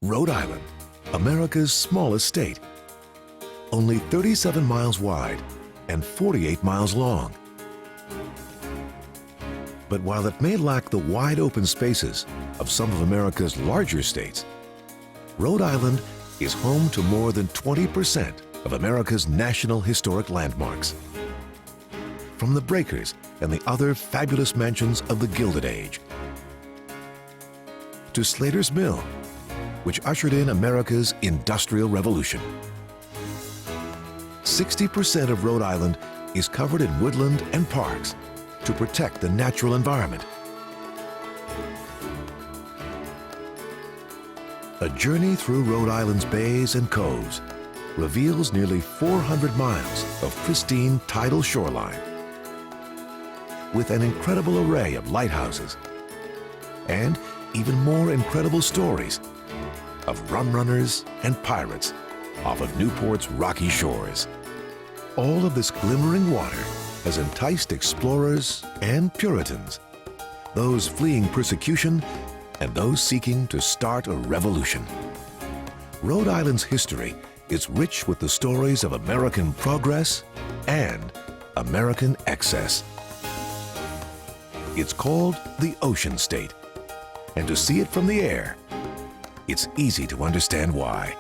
Rhode Island, America's smallest state, only 37 miles wide and 48 miles long. But while it may lack the wide open spaces of some of America's larger states, Rhode Island is home to more than 20% of America's national historic landmarks. From the breakers and the other fabulous mansions of the Gilded Age, to Slater's Mill, which ushered in America's Industrial Revolution. 60% of Rhode Island is covered in woodland and parks to protect the natural environment. A journey through Rhode Island's bays and coves reveals nearly 400 miles of pristine tidal shoreline, with an incredible array of lighthouses and even more incredible stories of rum runners and pirates off of Newport's rocky shores. All of this glimmering water has enticed explorers and Puritans, those fleeing persecution and those seeking to start a revolution. Rhode Island's history is rich with the stories of American progress and American excess. It's called the Ocean State, and to see it from the air, it's easy to understand why.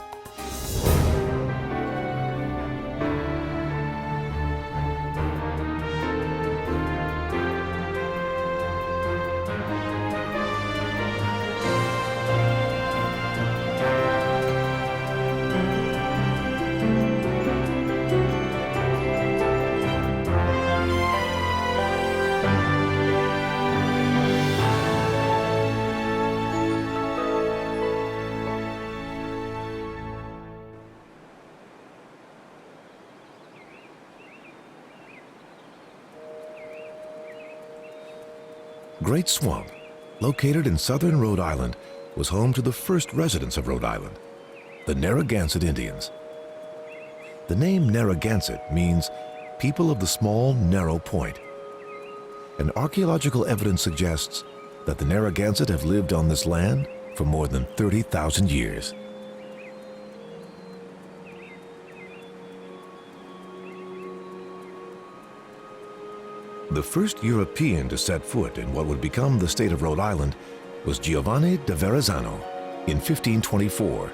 Great Swamp, located in southern Rhode Island, was home to the first residents of Rhode Island, the Narragansett Indians. The name Narragansett means people of the small, narrow point. And archaeological evidence suggests that the Narragansett have lived on this land for more than 30,000 years. The first European to set foot in what would become the state of Rhode Island was Giovanni da Verrazzano in 1524.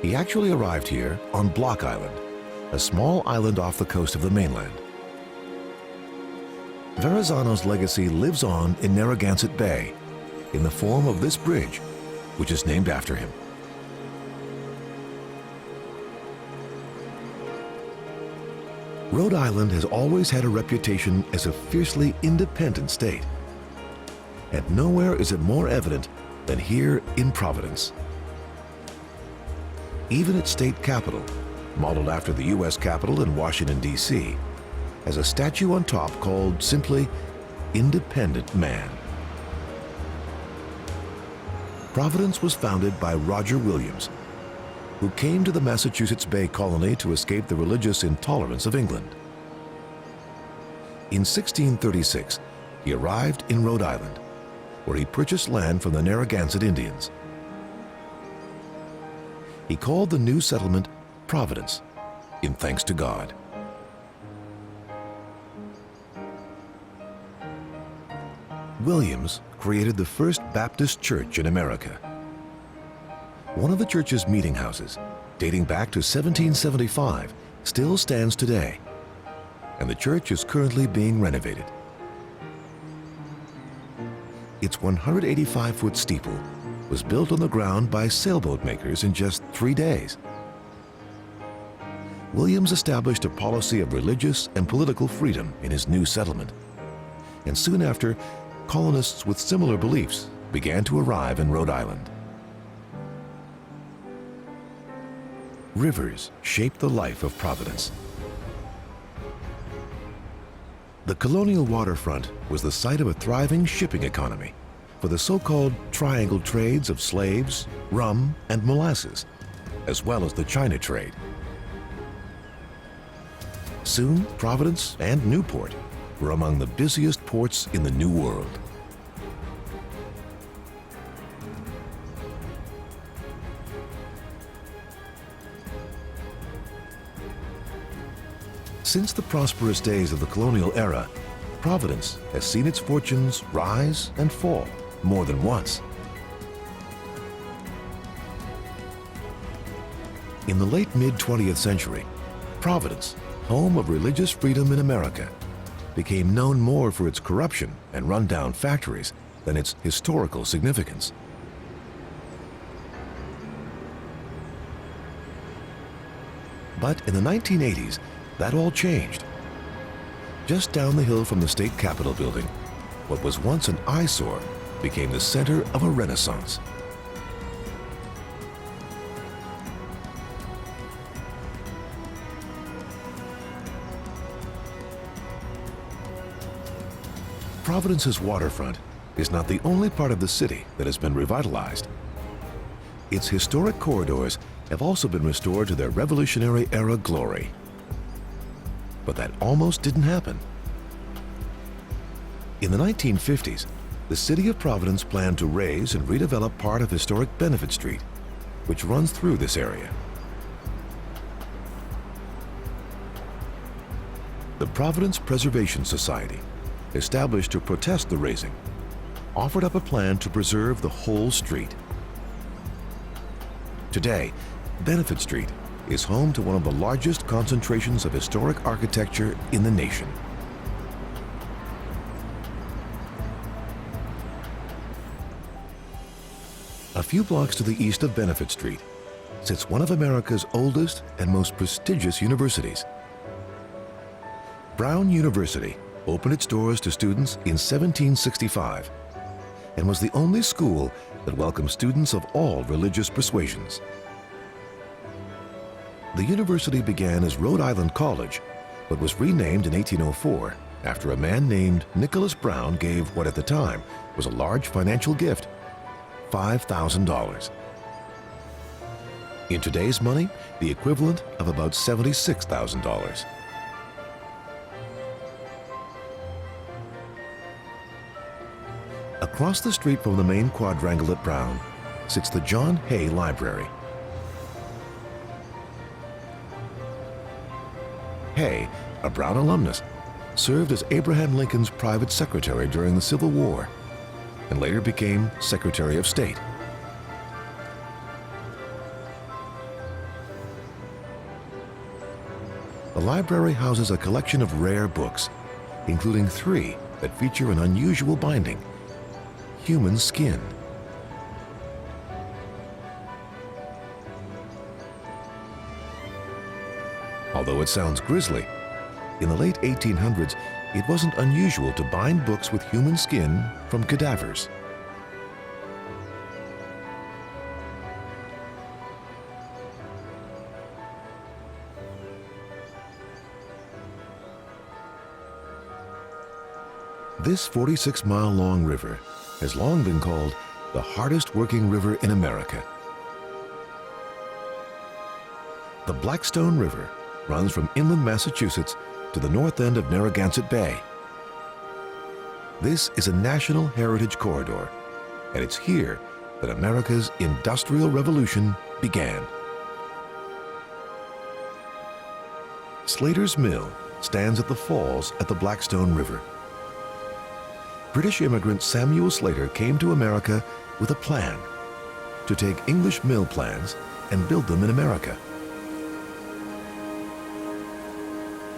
He actually arrived here on Block Island, a small island off the coast of the mainland. Verrazzano's legacy lives on in Narragansett Bay in the form of this bridge, which is named after him. Rhode Island has always had a reputation as a fiercely independent state. And nowhere is it more evident than here in Providence. Even its state capital, modeled after the U.S. Capitol in Washington, D.C., has a statue on top called simply Independent Man. Providence was founded by Roger Williams, who came to the Massachusetts Bay Colony to escape the religious intolerance of England. In 1636, he arrived in Rhode Island, where he purchased land from the Narragansett Indians. He called the new settlement Providence, in thanks to God. Williams created the first Baptist church in America. One of the church's meeting houses, dating back to 1775, still stands today, and the church is currently being renovated. Its 185-foot steeple was built on the ground by sailboat makers in just 3 days. Williams established a policy of religious and political freedom in his new settlement, and soon after, colonists with similar beliefs began to arrive in Rhode Island. Rivers shaped the life of Providence. The colonial waterfront was the site of a thriving shipping economy for the so-called triangle trades of slaves, rum, and molasses, as well as the China trade. Soon, Providence and Newport were among the busiest ports in the New World. Since the prosperous days of the colonial era, Providence has seen its fortunes rise and fall more than once. In the late mid-20th century, Providence, home of religious freedom in America, became known more for its corruption and rundown factories than its historical significance. But in the 1980s, that all changed. Just down the hill from the state capitol building, what was once an eyesore became the center of a renaissance. Providence's waterfront is not the only part of the city that has been revitalized. Its historic corridors have also been restored to their Revolutionary era glory. But that almost didn't happen. In the 1950s, the city of Providence planned to raise and redevelop part of historic Benefit Street, which runs through this area. The Providence Preservation Society, established to protest the raising, offered up a plan to preserve the whole street. Today, Benefit Street is home to one of the largest concentrations of historic architecture in the nation. A few blocks to the east of Benefit Street sits one of America's oldest and most prestigious universities. Brown University opened its doors to students in 1765 and was the only school that welcomed students of all religious persuasions. The university began as Rhode Island College, but was renamed in 1804 after a man named Nicholas Brown gave what at the time was a large financial gift, $5,000. In today's money, the equivalent of about $76,000. Across the street from the main quadrangle at Brown sits the John Hay Library. Hay, a Brown alumnus, served as Abraham Lincoln's private secretary during the Civil War and later became Secretary of State. The library houses a collection of rare books, including 3 that feature an unusual binding: human skin. Although it sounds grisly, in the late 1800s, it wasn't unusual to bind books with human skin from cadavers. This 46-mile-long river has long been called the hardest working river in America. The Blackstone River runs from inland Massachusetts to the north end of Narragansett Bay. This is a National Heritage Corridor, and it's here that America's Industrial Revolution began. Slater's Mill stands at the falls at the Blackstone River. British immigrant Samuel Slater came to America with a plan to take English mill plans and build them in America.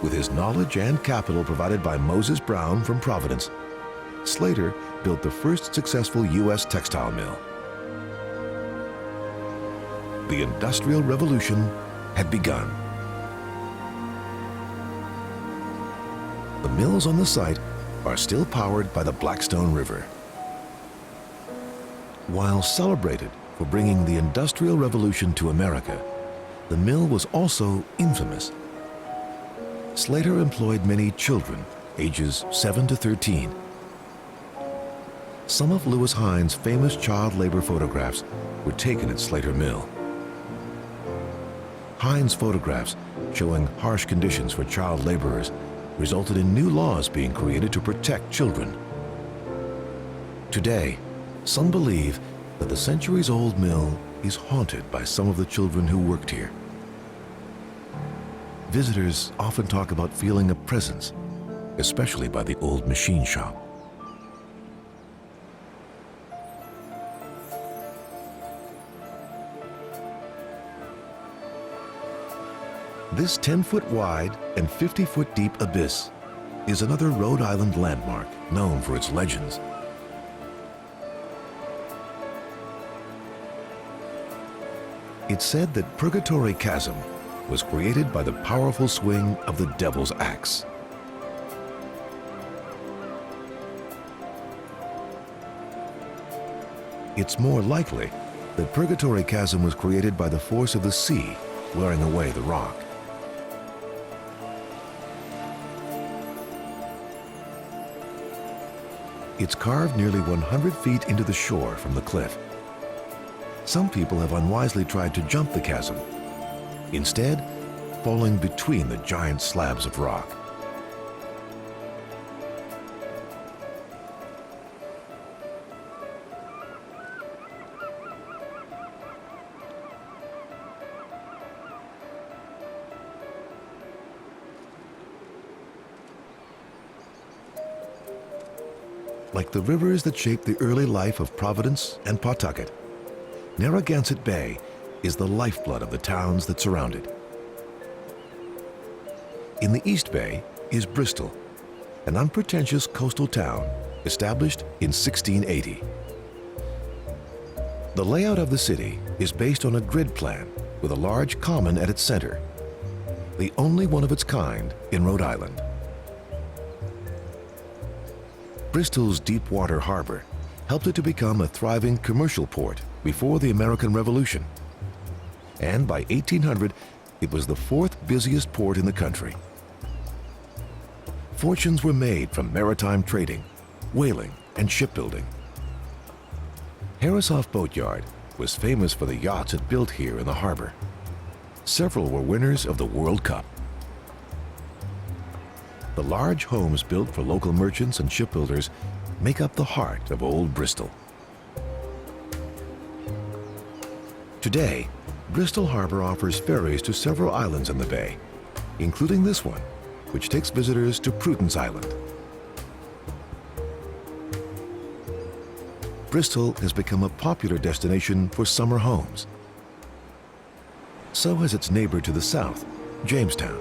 With his knowledge and capital provided by Moses Brown from Providence, Slater built the first successful U.S. textile mill. The Industrial Revolution had begun. The mills on the site are still powered by the Blackstone River. While celebrated for bringing the Industrial Revolution to America, the mill was also infamous. Slater employed many children, ages 7 to 13. Some of Lewis Hines' famous child labor photographs were taken at Slater Mill. Hines' photographs, showing harsh conditions for child laborers, resulted in new laws being created to protect children. Today, some believe that the centuries-old mill is haunted by some of the children who worked here. visitors often talk about feeling a presence, especially by the old machine shop. This 10-foot wide and 50-foot deep abyss is another Rhode Island landmark known for its legends. It's said that Purgatory Chasm was created by the powerful swing of the devil's axe. It's more likely that Purgatory Chasm was created by the force of the sea wearing away the rock. It's carved nearly 100 feet into the shore from the cliff. Some people have unwisely tried to jump the chasm, instead falling between the giant slabs of rock. Like the rivers that shaped the early life of Providence and Pawtucket, Narragansett Bay is the lifeblood of the towns that surround it. In the East Bay is Bristol, an unpretentious coastal town established in 1680. The layout of the city is based on a grid plan with a large common at its center, the only one of its kind in Rhode Island. Bristol's deep water harbor helped it to become a thriving commercial port before the American Revolution. And by 1800, it was the fourth busiest port in the country. Fortunes were made from maritime trading, whaling, and shipbuilding. Harrisoff Boatyard was famous for the yachts it built here in the harbor. Several were winners of the World Cup. The large homes built for local merchants and shipbuilders make up the heart of Old Bristol. Today, Bristol Harbor offers ferries to several islands in the bay, including this one, which takes visitors to Prudence Island. Bristol has become a popular destination for summer homes. So has its neighbor to the south, Jamestown.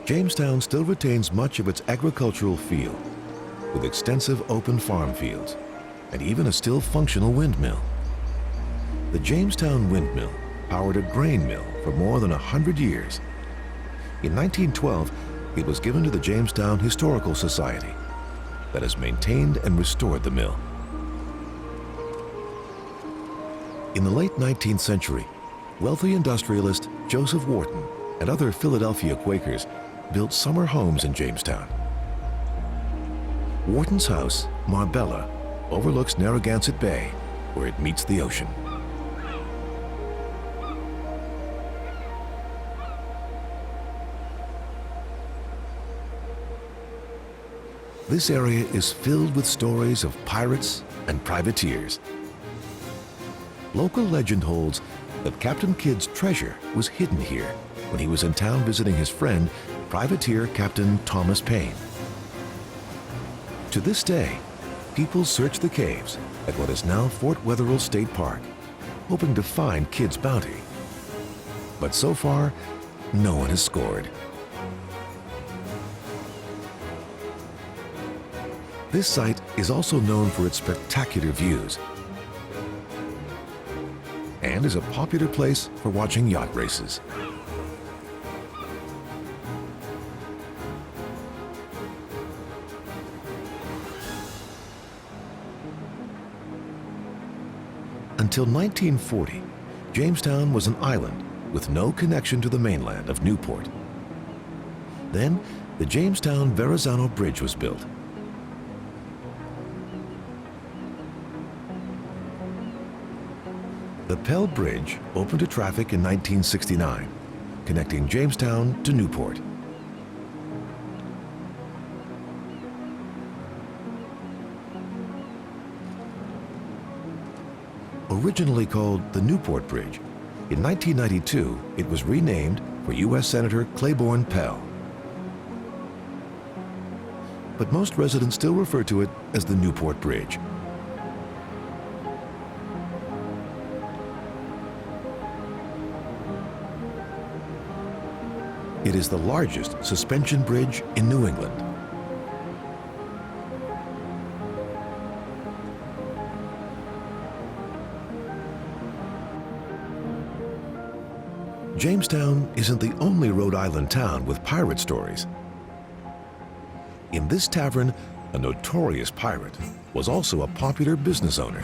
Jamestown still retains much of its agricultural feel, with extensive open farm fields and even a still functional windmill. The Jamestown windmill powered a grain mill for more than 100 years. In 1912, it was given to the Jamestown Historical Society that has maintained and restored the mill. In the late 19th century, wealthy industrialist Joseph Wharton and other Philadelphia Quakers built summer homes in Jamestown. Wharton's house, Marbella, overlooks Narragansett Bay, where it meets the ocean. This area is filled with stories of pirates and privateers. Local legend holds that Captain Kidd's treasure was hidden here when he was in town visiting his friend, privateer Captain Thomas Paine. To this day, people search the caves at what is now Fort Wetherill State Park, hoping to find Kidd's bounty. But so far, no one has scored. This site is also known for its spectacular views and is a popular place for watching yacht races. Until 1940, Jamestown was an island with no connection to the mainland of Newport. Then, the Jamestown Verrazano Bridge was built. The Pell Bridge opened to traffic in 1969, connecting Jamestown to Newport. Originally called the Newport Bridge, in 1992 it was renamed for U.S. Senator Claiborne Pell. But most residents still refer to it as the Newport Bridge. It is the largest suspension bridge in New England. Jamestown isn't the only Rhode Island town with pirate stories. In this tavern, a notorious pirate was also a popular business owner.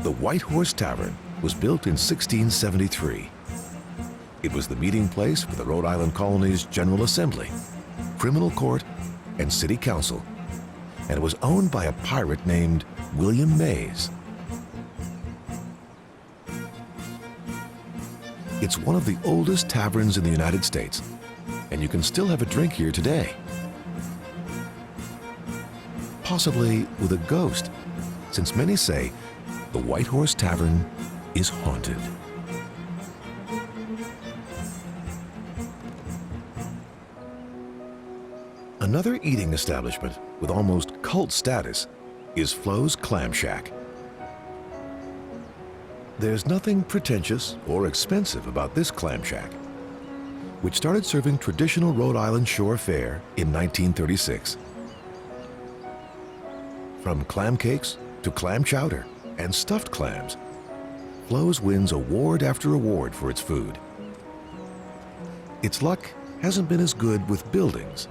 The White Horse Tavern was built in 1673. It was the meeting place for the Rhode Island Colony's General Assembly, Criminal Court, and City Council, and it was owned by a pirate named William Mays. It's one of the oldest taverns in the United States, and you can still have a drink here today. Possibly with a ghost, since many say the White Horse Tavern is haunted. Another eating establishment with almost cult status is Flo's Clam Shack. There's nothing pretentious or expensive about this clam shack, which started serving traditional Rhode Island shore fare in 1936. From clam cakes to clam chowder and stuffed clams, Flo's wins award after award for its food. Its luck hasn't been as good with buildings.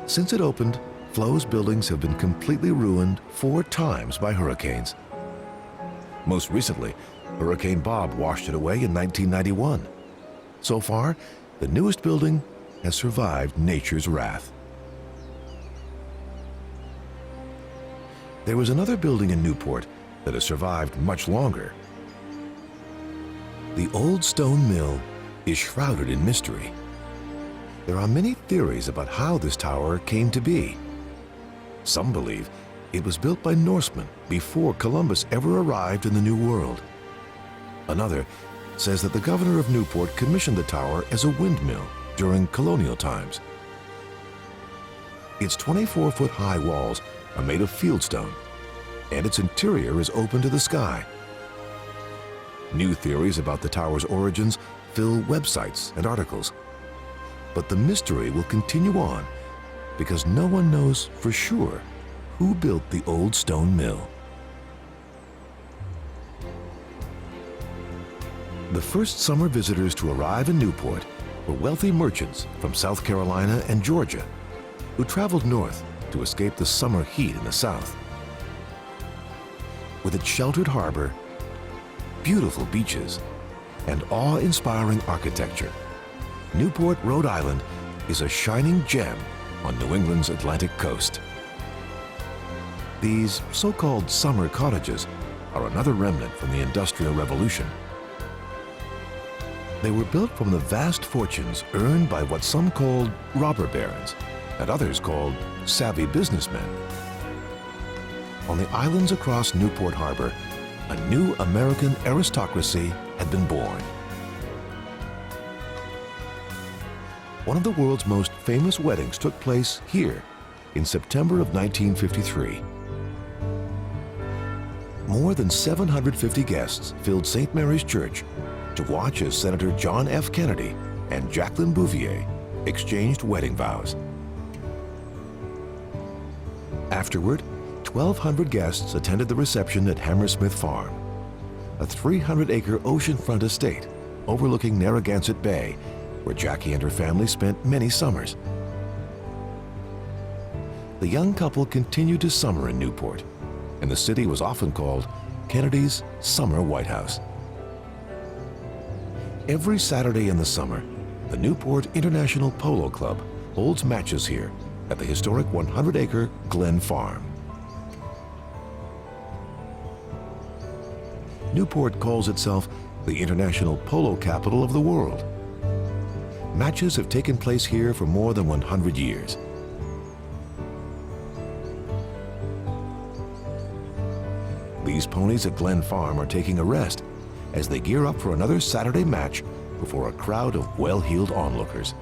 Since it opened, Flo's buildings have been completely ruined 4 times by hurricanes. Most recently, Hurricane Bob washed it away in 1991. So far, the newest building has survived nature's wrath. There was another building in Newport that has survived much longer. The old stone mill is shrouded in mystery. There are many theories about how this tower came to be. Some believe it was built by Norsemen before Columbus ever arrived in the New World. Another says that the governor of Newport commissioned the tower as a windmill during colonial times. Its 24-foot-high walls are made of fieldstone, and its interior is open to the sky. New theories about the tower's origins fill websites and articles. But the mystery will continue on because no one knows for sure who built the old stone mill. The first summer visitors to arrive in Newport were wealthy merchants from South Carolina and Georgia who traveled north to escape the summer heat in the south. With its sheltered harbor, beautiful beaches, and awe-inspiring architecture, Newport, Rhode Island is a shining gem on New England's Atlantic coast. These so-called summer cottages are another remnant from the Industrial Revolution. They were built from the vast fortunes earned by what some called robber barons and others called savvy businessmen. On the islands across Newport Harbor, a new American aristocracy had been born. One of the world's most famous weddings took place here in September of 1953. More than 750 guests filled St. Mary's Church to watch as Senator John F. Kennedy and Jacqueline Bouvier exchanged wedding vows. Afterward, 1,200 guests attended the reception at Hammersmith Farm, a 300-acre oceanfront estate overlooking Narragansett Bay, where Jackie and her family spent many summers. The young couple continued to summer in Newport, and the city was often called Kennedy's Summer White House. Every Saturday in the summer, the Newport International Polo Club holds matches here at the historic 100-acre Glen Farm. Newport calls itself the international polo capital of the world. Matches have taken place here for more than 100 years. These ponies at Glen Farm are taking a rest as they gear up for another Saturday match before a crowd of well-heeled onlookers.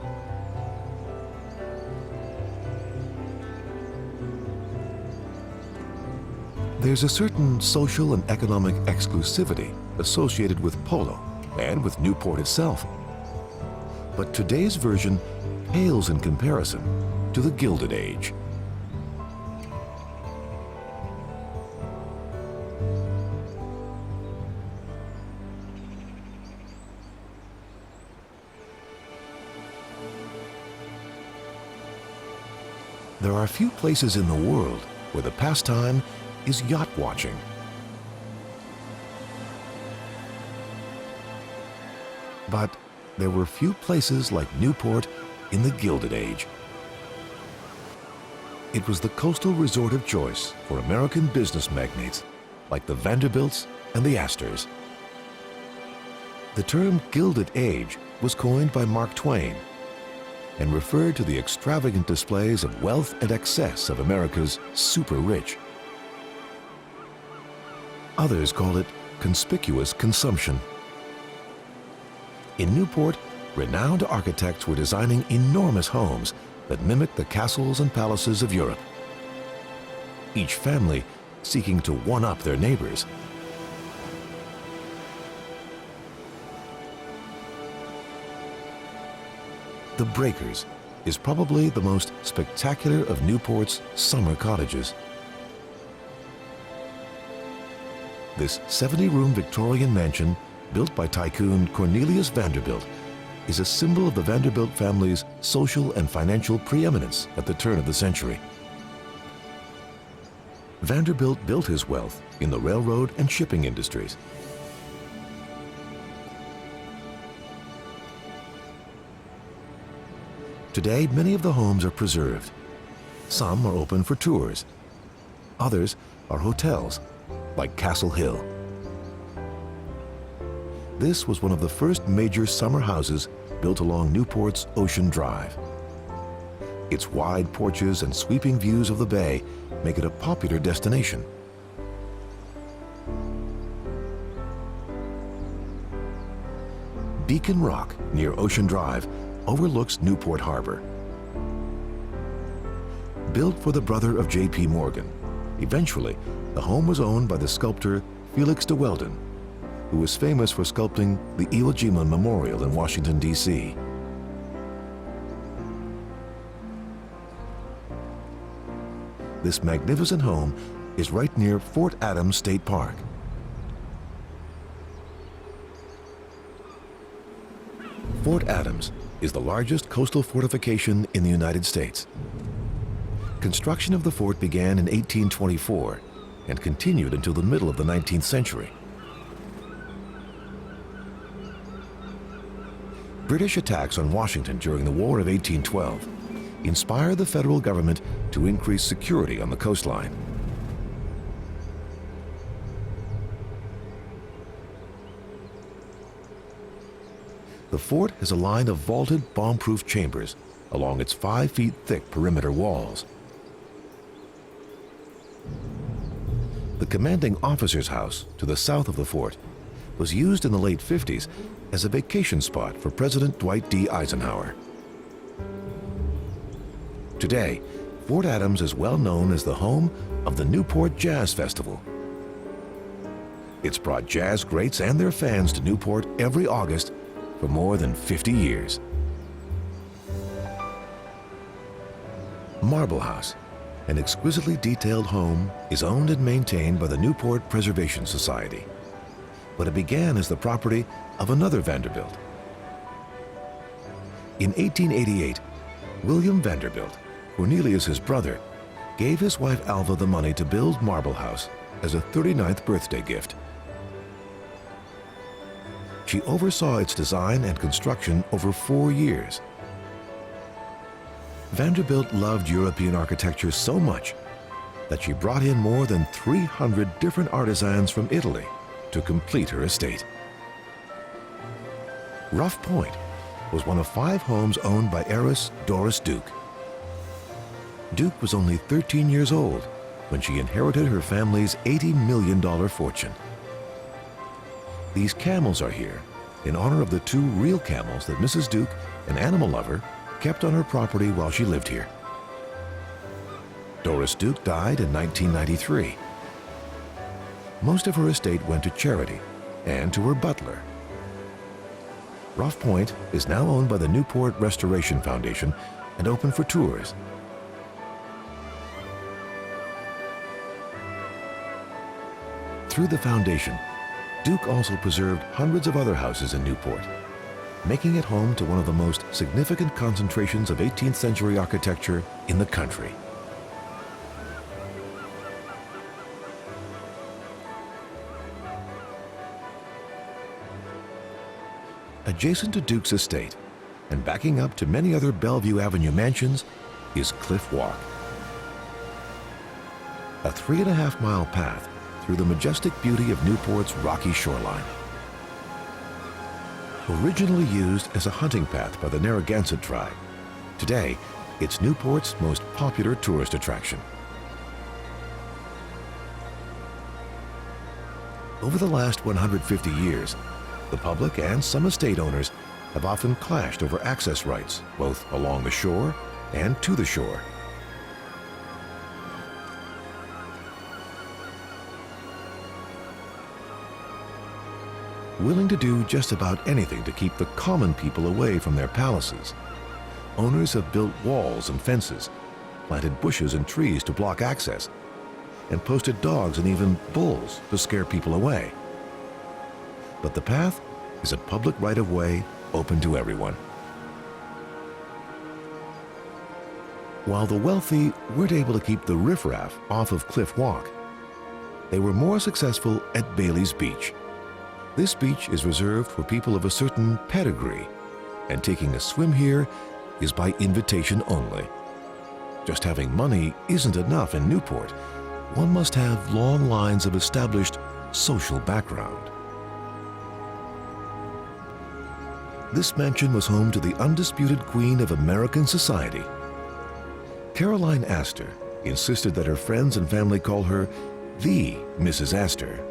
There's a certain social and economic exclusivity associated with polo and with Newport itself. But today's version pales in comparison to the Gilded Age. There are few places in the world where the pastime is yacht watching. But there were few places like Newport in the Gilded Age. It was the coastal resort of choice for American business magnates like the Vanderbilts and the Astors. The term Gilded Age was coined by Mark Twain and referred to the extravagant displays of wealth and excess of America's super rich. Others call it conspicuous consumption. In Newport, renowned architects were designing enormous homes that mimicked the castles and palaces of Europe, each family seeking to one-up their neighbors. The Breakers is probably the most spectacular of Newport's summer cottages. This 70-room Victorian mansion, built by tycoon Cornelius Vanderbilt, is a symbol of the Vanderbilt family's social and financial preeminence at the turn of the century. Vanderbilt built his wealth in the railroad and shipping industries. Today, many of the homes are preserved. Some are open for tours. Others are hotels, like Castle Hill. This was one of the first major summer houses built along Newport's Ocean Drive. Its wide porches and sweeping views of the bay make it a popular destination. Beacon Rock, near Ocean Drive, overlooks Newport Harbor. Built for the brother of J.P. Morgan, eventually the home was owned by the sculptor Felix de Weldon, who was famous for sculpting the Iwo Jima Memorial in Washington, D.C. This magnificent home is right near Fort Adams State Park. Fort Adams is the largest coastal fortification in the United States. Construction of the fort began in 1824 and continued until the middle of the 19th century. British attacks on Washington during the War of 1812 inspired the federal government to increase security on the coastline. The fort has a line of vaulted bomb-proof chambers along its 5 feet thick perimeter walls. The commanding officer's house to the south of the fort was used in the late 50s as a vacation spot for President Dwight D. Eisenhower. Today, Fort Adams is well known as the home of the Newport Jazz Festival. It's brought jazz greats and their fans to Newport every August for more than 50 years. Marble House, an exquisitely detailed home, is owned and maintained by the Newport Preservation Society, but it began as the property of another Vanderbilt. In 1888, William Vanderbilt, Cornelius's brother, gave his wife Alva the money to build Marble House as a 39th birthday gift. She oversaw its design and construction over 4 years. Vanderbilt loved European architecture so much that she brought in more than 300 different artisans from Italy to complete her estate. Rough Point was one of 5 homes owned by heiress Doris Duke. Duke was only 13 years old when she inherited her family's $80 million fortune. These camels are here in honor of the 2 real camels that Mrs. Duke, an animal lover, kept on her property while she lived here. Doris Duke died in 1993. Most of her estate went to charity and to her butler. Rough Point is now owned by the Newport Restoration Foundation and open for tours. Through the foundation, Duke also preserved hundreds of other houses in Newport, making it home to one of the most significant concentrations of 18th century architecture in the country. Adjacent to Duke's estate and backing up to many other Bellevue Avenue mansions is Cliff Walk, a 3.5-mile path through the majestic beauty of Newport's rocky shoreline. Originally used as a hunting path by the Narragansett tribe, today it's Newport's most popular tourist attraction. Over the last 150 years, the public and some estate owners have often clashed over access rights, both along the shore and to the shore. Willing to do just about anything to keep the common people away from their palaces, owners have built walls and fences, planted bushes and trees to block access, and posted dogs and even bulls to scare people away. But the path is a public right-of-way open to everyone. While the wealthy weren't able to keep the riffraff off of Cliff Walk, they were more successful at Bailey's Beach. This beach is reserved for people of a certain pedigree, and taking a swim here is by invitation only. Just having money isn't enough in Newport. One must have long lines of established social background. This mansion was home to the undisputed queen of American society. Caroline Astor insisted that her friends and family call her the Mrs. Astor.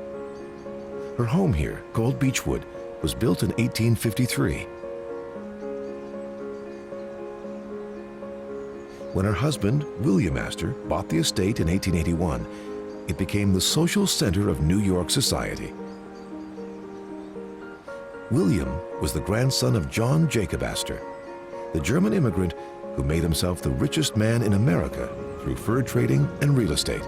Her home here, called Beechwood, was built in 1853. When her husband, William Astor, bought the estate in 1881, it became the social center of New York society. William was the grandson of John Jacob Astor, the German immigrant who made himself the richest man in America through fur trading and real estate.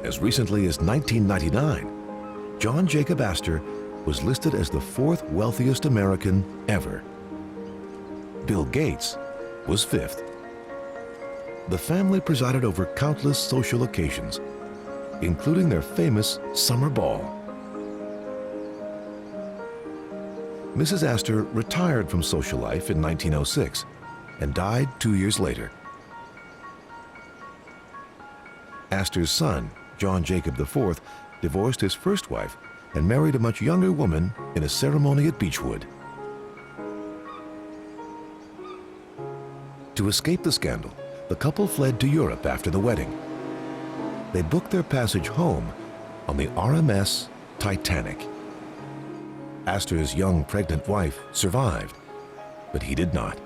As recently as 1999, John Jacob Astor was listed as the 4th wealthiest American ever. Bill Gates was 5th. The family presided over countless social occasions, including their famous summer ball. Mrs. Astor retired from social life in 1906 and died 2 years later. Astor's son, John Jacob IV, divorced his first wife and married a much younger woman in a ceremony at Beechwood. To escape the scandal, the couple fled to Europe after the wedding. They booked their passage home on the RMS Titanic. Astor's young pregnant wife survived, but he did not.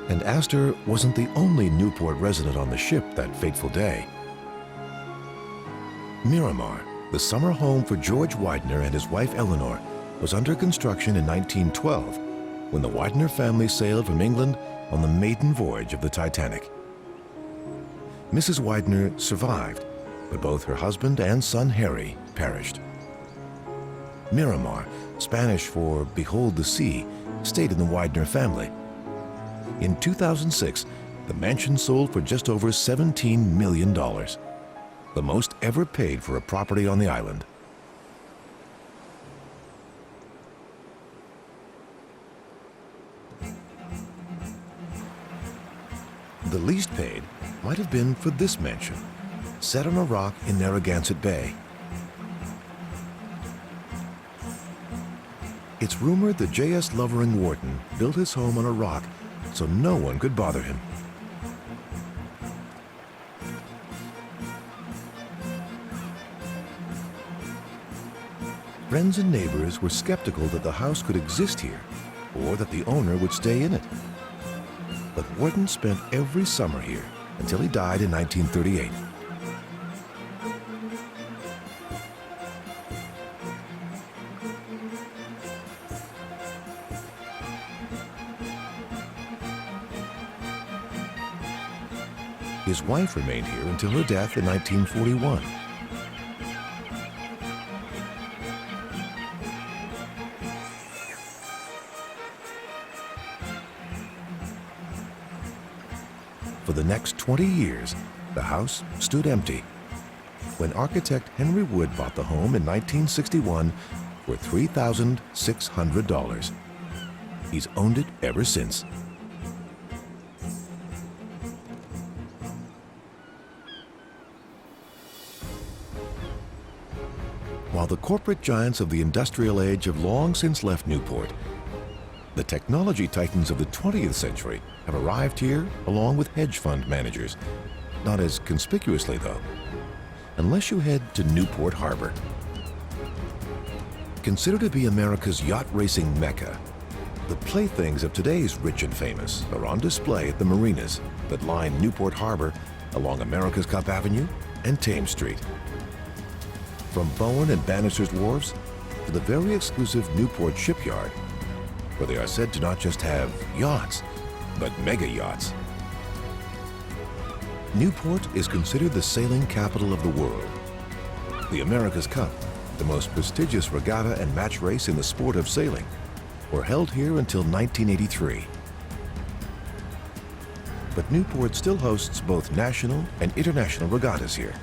And Astor wasn't the only Newport resident on the ship that fateful day. Miramar, the summer home for George Widener and his wife Eleanor, was under construction in 1912 when the Widener family sailed from England on the maiden voyage of the Titanic. Mrs. Widener survived, but both her husband and son Harry perished. Miramar, Spanish for "Behold the Sea," stayed in the Widener family. In 2006, the mansion sold for just over $17 million, the most ever paid for a property on the island. The least paid might have been for this mansion, set on a rock in Narragansett Bay. It's rumored that J.S. Lovering Wharton built his home on a rock so no one could bother him. Friends and neighbors were skeptical that the house could exist here or that the owner would stay in it. But Warden spent every summer here until he died in 1938. His wife remained here until her death in 1941. For the next 20 years, the house stood empty. When architect Henry Wood bought the home in 1961 for $3,600. He's owned it ever since. While the corporate giants of the industrial age have long since left Newport, the technology titans of the 20th century have arrived here along with hedge fund managers. Not as conspicuously, though, unless you head to Newport Harbor. Considered to be America's yacht racing mecca, the playthings of today's rich and famous are on display at the marinas that line Newport Harbor along America's Cup Avenue and Thames Street. From Bowen and Bannister's wharves to the very exclusive Newport shipyard, where they are said to not just have yachts, but mega yachts. Newport is considered the sailing capital of the world. The America's Cup, the most prestigious regatta and match race in the sport of sailing, were held here until 1983. But Newport still hosts both national and international regattas here.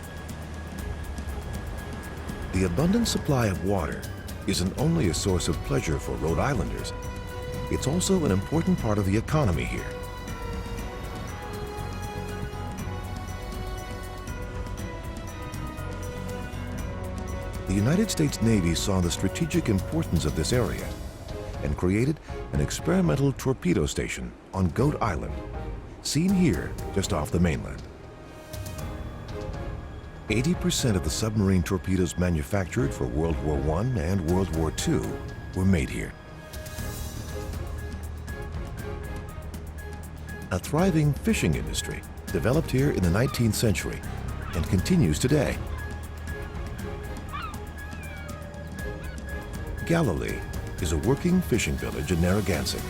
The abundant supply of water isn't only a source of pleasure for Rhode Islanders, it's also an important part of the economy here. The United States Navy saw the strategic importance of this area and created an experimental torpedo station on Goat Island, seen here just off the mainland. 80% of the submarine torpedoes manufactured for World War I and World War II were made here. A thriving fishing industry developed here in the 19th century and continues today. Galilee is a working fishing village in Narragansett.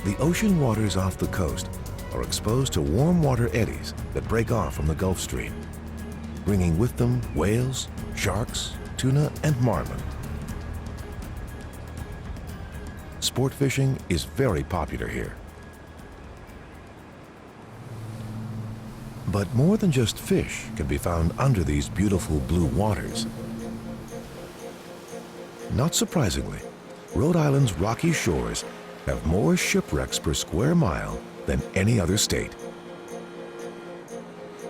The ocean waters off the coast are exposed to warm water eddies that break off from the Gulf Stream, bringing with them whales, sharks, tuna, and marlin. Sport fishing is very popular here. But more than just fish can be found under these beautiful blue waters. Not surprisingly, Rhode Island's rocky shores have more shipwrecks per square mile than any other state.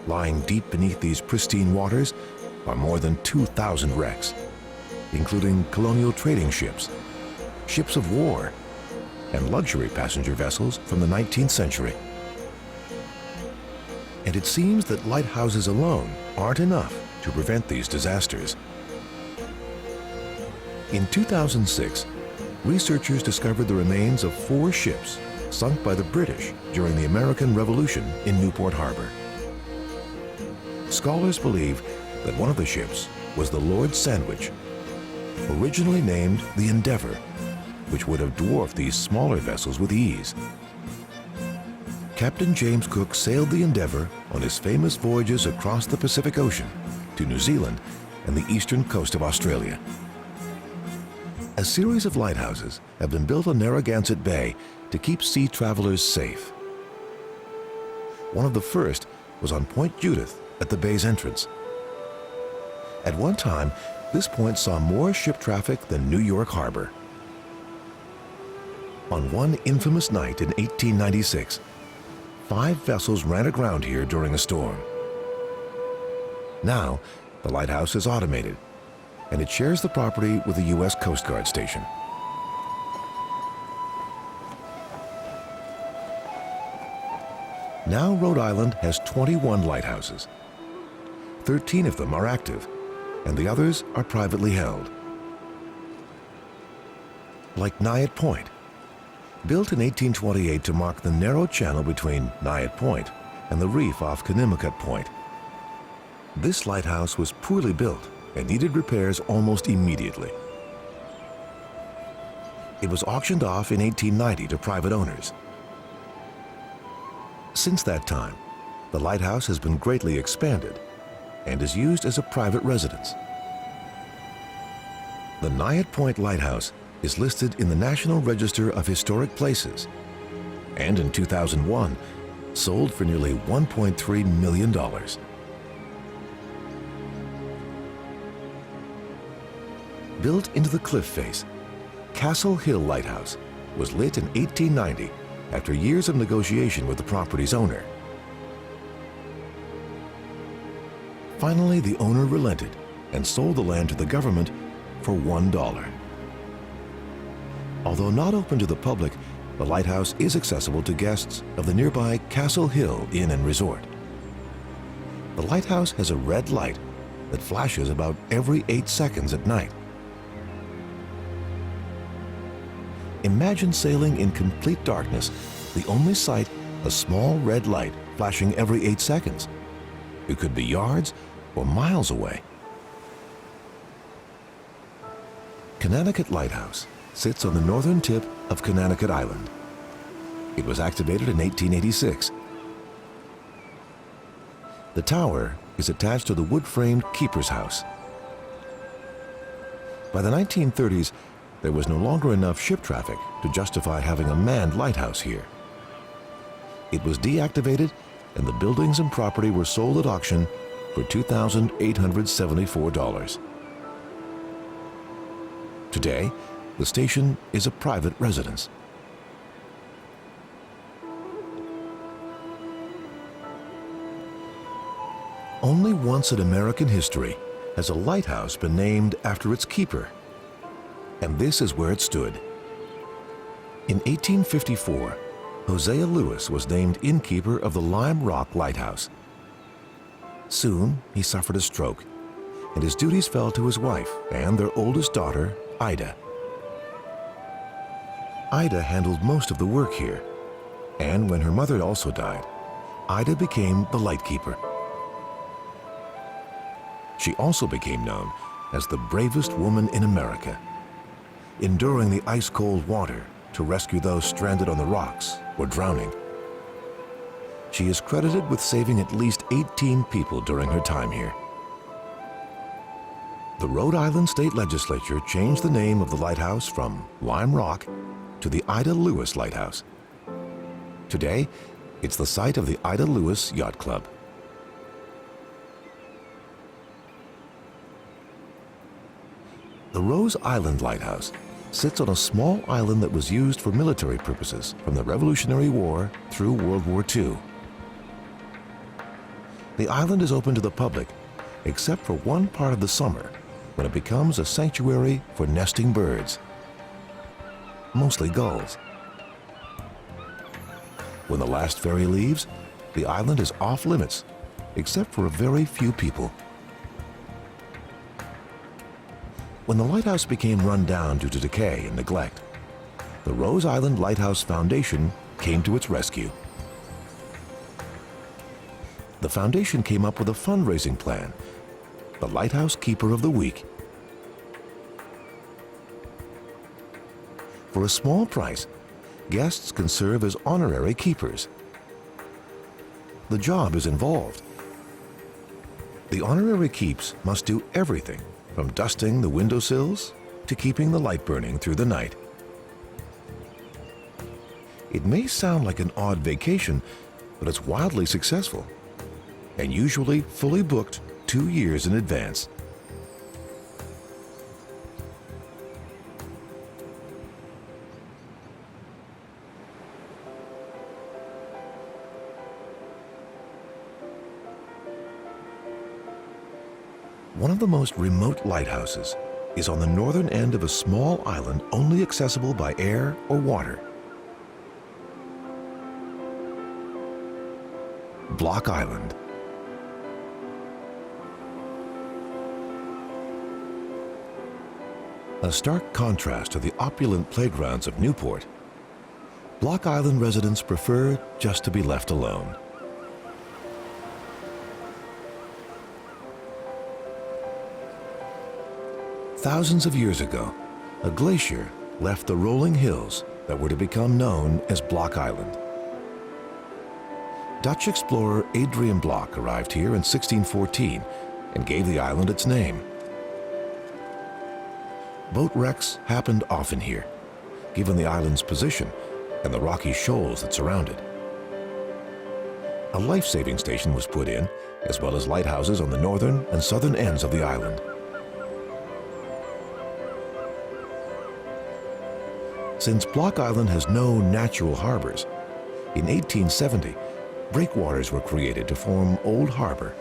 Lying deep beneath these pristine waters are more than 2,000 wrecks, including colonial trading ships, ships of war, and luxury passenger vessels from the 19th century. And it seems that lighthouses alone aren't enough to prevent these disasters. In 2006, researchers discovered the remains of 4 ships sunk by the British during the American Revolution in Newport Harbor. Scholars believe that one of the ships was the Lord Sandwich, originally named the Endeavour, which would have dwarfed these smaller vessels with ease. Captain James Cook sailed the Endeavour on his famous voyages across the Pacific Ocean to New Zealand and the eastern coast of Australia. A series of lighthouses have been built on Narragansett Bay to keep sea travelers safe. One of the first was on Point Judith at the bay's entrance. At one time, this point saw more ship traffic than New York Harbor. On one infamous night in 1896, 5 vessels ran aground here during a storm. Now, the lighthouse is automated, and it shares the property with the U.S. Coast Guard station. Now Rhode Island has 21 lighthouses. 13 of them are active, and the others are privately held. Like Nyack Point, built in 1828 to mark the narrow channel between Nyack Point and the reef off Conimicut Point. This lighthouse was poorly built and needed repairs almost immediately. It was auctioned off in 1890 to private owners. Since that time, the lighthouse has been greatly expanded and is used as a private residence. The Nyack Point Lighthouse is listed in the National Register of Historic Places and in 2001 sold for nearly $1.3 million. Built into the cliff face, Castle Hill Lighthouse was lit in 1890 after years of negotiation with the property's owner. Finally, the owner relented and sold the land to the government for $1. Although not open to the public, the lighthouse is accessible to guests of the nearby Castle Hill Inn and Resort. The lighthouse has a red light that flashes about every 8 seconds at night. Imagine sailing in complete darkness, the only sight a small red light flashing every 8 seconds. It could be yards or miles away. Conanicut Lighthouse sits on the northern tip of Conanicut Island. It was activated in 1886. The tower is attached to the wood-framed keeper's house. By the 1930s, there was no longer enough ship traffic to justify having a manned lighthouse here. It was deactivated and the buildings and property were sold at auction for $2,874. Today, the station is a private residence. Only once in American history has a lighthouse been named after its keeper. And this is where it stood. In 1854, Hosea Lewis was named innkeeper of the Lime Rock Lighthouse. Soon, he suffered a stroke, and his duties fell to his wife and their oldest daughter, Ida. Ida handled most of the work here, and when her mother also died, Ida became the lightkeeper. She also became known as the bravest woman in America, enduring the ice-cold water to rescue those stranded on the rocks or drowning. She is credited with saving at least 18 people during her time here. The Rhode Island State Legislature changed the name of the lighthouse from Lime Rock to the Ida Lewis Lighthouse. Today, it's the site of the Ida Lewis Yacht Club. The Rose Island Lighthouse sits on a small island that was used for military purposes from the Revolutionary War through World War II. The island is open to the public, except for one part of the summer, when it becomes a sanctuary for nesting birds, mostly gulls. When the last ferry leaves, the island is off limits, except for a very few people. When the lighthouse became run down due to decay and neglect, the Rose Island Lighthouse Foundation came to its rescue. The foundation came up with a fundraising plan, the Lighthouse Keeper of the Week. For a small price, guests can serve as honorary keepers. The job is involved. The honorary keeps must do everything from dusting the windowsills to keeping the light burning through the night. It may sound like an odd vacation, but it's wildly successful and usually fully booked 2 years in advance. One of the most remote lighthouses is on the northern end of a small island only accessible by air or water. Block Island. A stark contrast to the opulent playgrounds of Newport, Block Island residents prefer just to be left alone. Thousands of years ago, a glacier left the rolling hills that were to become known as Block Island. Dutch explorer Adrian Block arrived here in 1614 and gave the island its name. Boat wrecks happened often here, given the island's position and the rocky shoals that surround it. A life-saving station was put in, as well as lighthouses on the northern and southern ends of the island. Since Block Island has no natural harbors, in 1870, breakwaters were created to form Old Harbor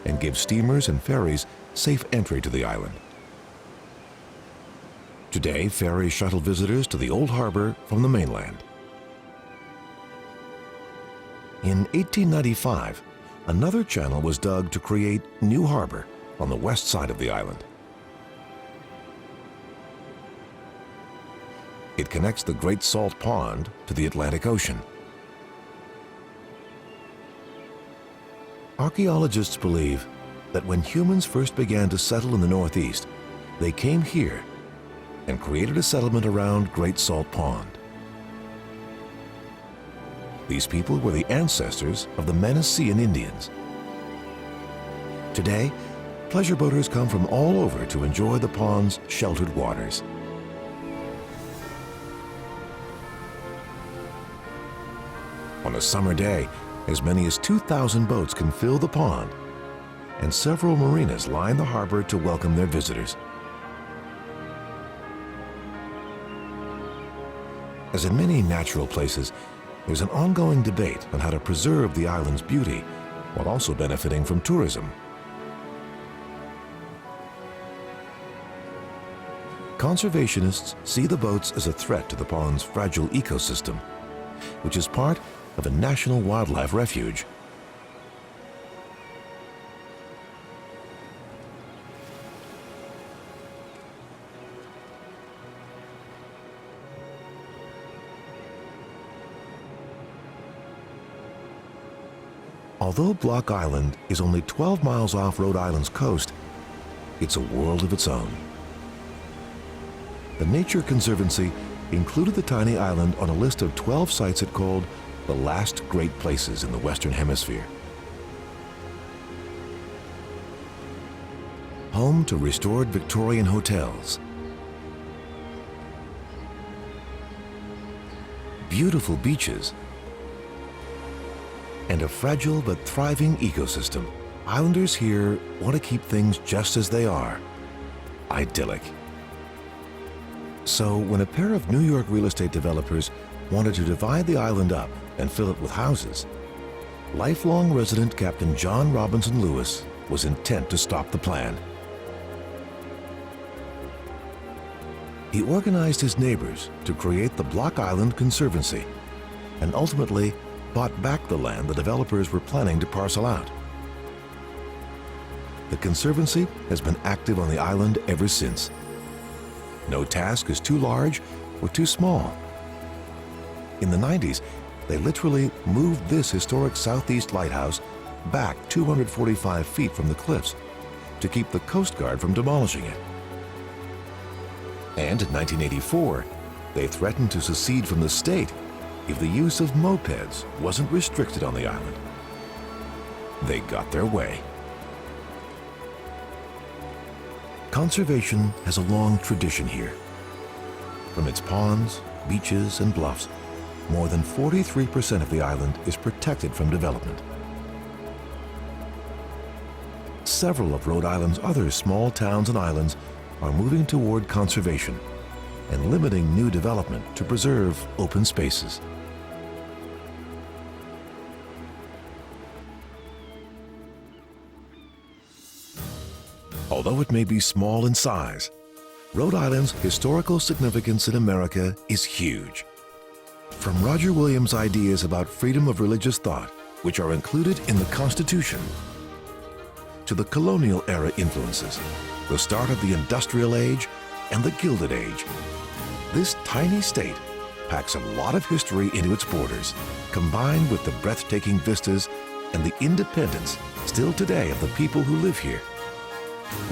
and give steamers and ferries safe entry to the island. Today, ferries shuttle visitors to the Old Harbor from the mainland. In 1895, another channel was dug to create New Harbor on the west side of the island. It connects the Great Salt Pond to the Atlantic Ocean. Archaeologists believe that when humans first began to settle in the Northeast, they came here and created a settlement around Great Salt Pond. These people were the ancestors of the Manacean Indians. Today, pleasure boaters come from all over to enjoy the pond's sheltered waters. On a summer day, as many as 2,000 boats can fill the pond, and several marinas line the harbor to welcome their visitors. As in many natural places, there's an ongoing debate on how to preserve the island's beauty while also benefiting from tourism. Conservationists see the boats as a threat to the pond's fragile ecosystem, which is part of a national wildlife refuge. Although Block Island is only 12 miles off Rhode Island's coast, it's a world of its own. The Nature Conservancy included the tiny island on a list of 12 sites it called the last great places in the Western Hemisphere. Home to restored Victorian hotels, beautiful beaches, and a fragile but thriving ecosystem, islanders here want to keep things just as they are, idyllic. So when a pair of New York real estate developers wanted to divide the island up and fill it with houses, lifelong resident Captain John Robinson Lewis was intent to stop the plan. He organized his neighbors to create the Block Island Conservancy and ultimately bought back the land the developers were planning to parcel out. The Conservancy has been active on the island ever since. No task is too large or too small. In the 90s, they literally moved this historic southeast lighthouse back 245 feet from the cliffs to keep the Coast Guard from demolishing it. And in 1984, they threatened to secede from the state if the use of mopeds wasn't restricted on the island. They got their way. Conservation has a long tradition here. From its ponds, beaches, and bluffs, more than 43% of the island is protected from development. Several of Rhode Island's other small towns and islands are moving toward conservation and limiting new development to preserve open spaces. Although it may be small in size, Rhode Island's historical significance in America is huge. From Roger Williams' ideas about freedom of religious thought which are included in the Constitution, to the colonial era influences, the start of the Industrial Age and the Gilded Age, this tiny state packs a lot of history into its borders, combined with the breathtaking vistas and the independence still today of the people who live here.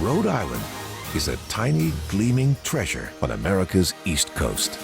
Rhode Island is a tiny, gleaming treasure on America's East Coast.